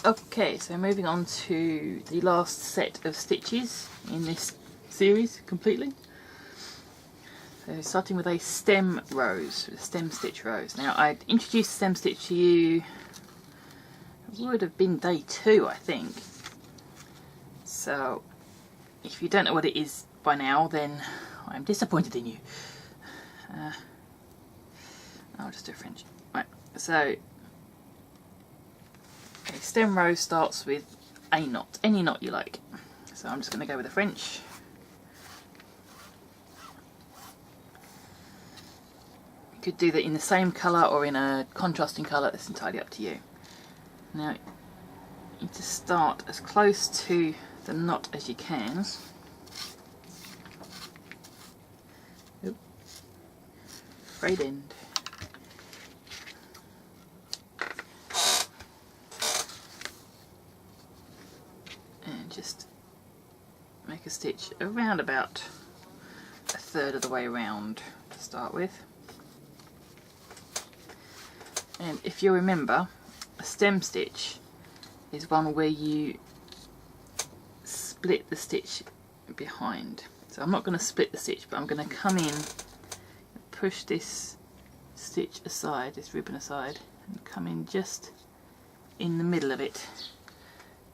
Okay, so moving on to the last set of stitches in this series completely. So starting with a stem rose, stem stitch rose. Now I introduced stem stitch to you, it would have been day 2 I think. So if you don't know what it is by now, then I'm disappointed in you. I'll just do French. Right, so a stem rose starts with a knot, any knot you like. So I'm just going to go with the French. You could do that in the same colour or in a contrasting colour, that's entirely up to you. Now you need to start as close to the knot as you can. Oop. Frayed end. And just make a stitch around about a third of the way around to start with. And if you remember, a stem stitch is one where you split the stitch behind. So I'm not going to split the stitch, but I'm going to come in, push this stitch aside, this ribbon aside, and come in just in the middle of it.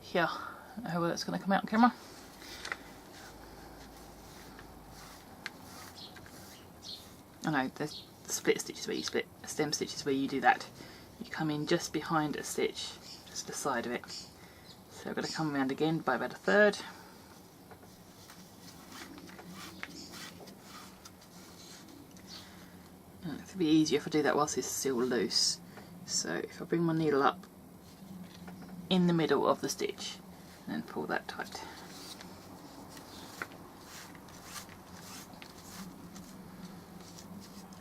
Here, I don't know how well that's going to come out on camera. Oh no, the split stitch is where you split, a stem stitch is where you do that. You come in just behind a stitch, just the side of it. So I'm going to come around again by about a third. And it'll be easier if I do that whilst it's still loose. So if I bring my needle up in the middle of the stitch and then pull that tight.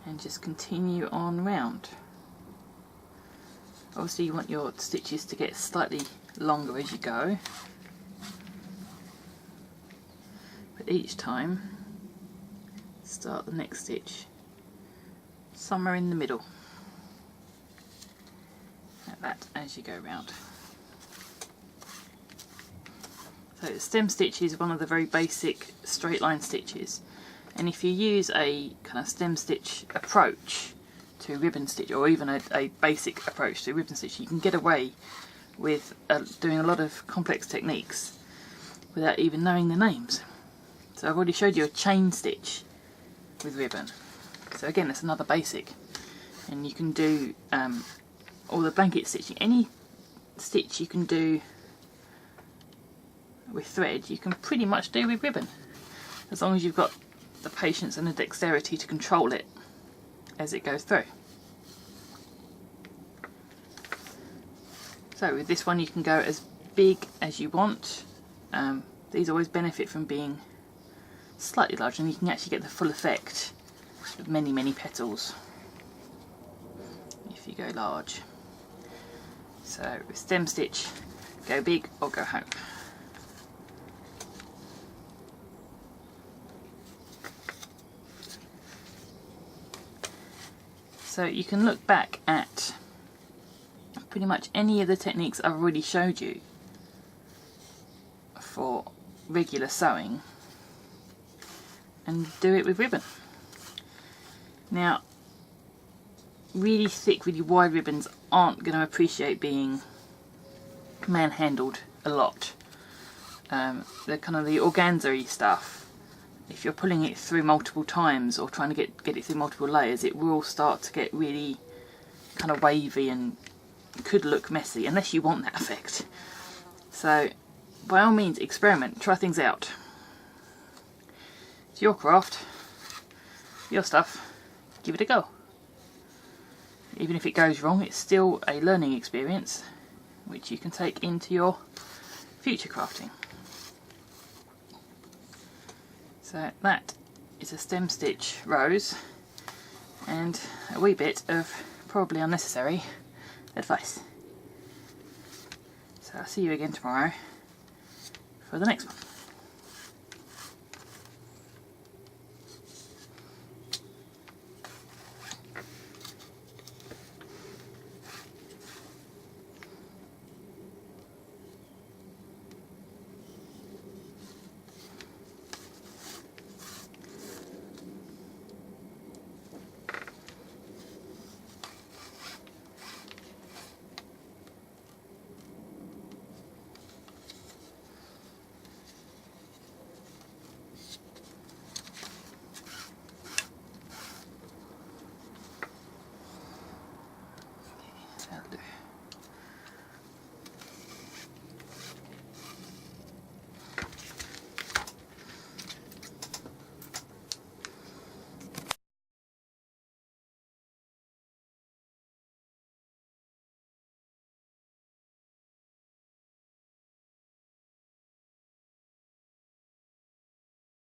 And just continue on round. Obviously you want your stitches to get slightly longer as you go, but each time start the next stitch somewhere in the middle, like that, as you go round. So the stem stitch is one of the very basic straight line stitches, and if you use a kind of stem stitch approach to ribbon stitch, or even a basic approach to ribbon stitch, you can get away with doing a lot of complex techniques without even knowing the names. So I've already showed you a chain stitch with ribbon, so again that's another basic, and you can do all the blanket stitching. Any stitch you can do with thread you can pretty much do with ribbon, as long as you've got the patience and the dexterity to control it as it goes through. So with this one you can go as big as you want. These always benefit from being slightly larger, and you can actually get the full effect of many petals if you go large. So with stem stitch, go big or go home. So you can look back at pretty much any of the techniques I've already showed you for regular sewing and do it with ribbon. Now, really thick, really wide ribbons aren't going to appreciate being manhandled a lot. They're kind of the organza-y stuff. If you're pulling it through multiple times or trying to get it through multiple layers, it will start to get really kind of wavy and could look messy, unless you want that effect. So by all means experiment, try things out. It's your craft, your stuff, give it a go. Even if it goes wrong, it's still a learning experience which you can take into your future crafting. So that is a stem stitch rose, and a wee bit of probably unnecessary advice. So I'll see you again tomorrow for the next one.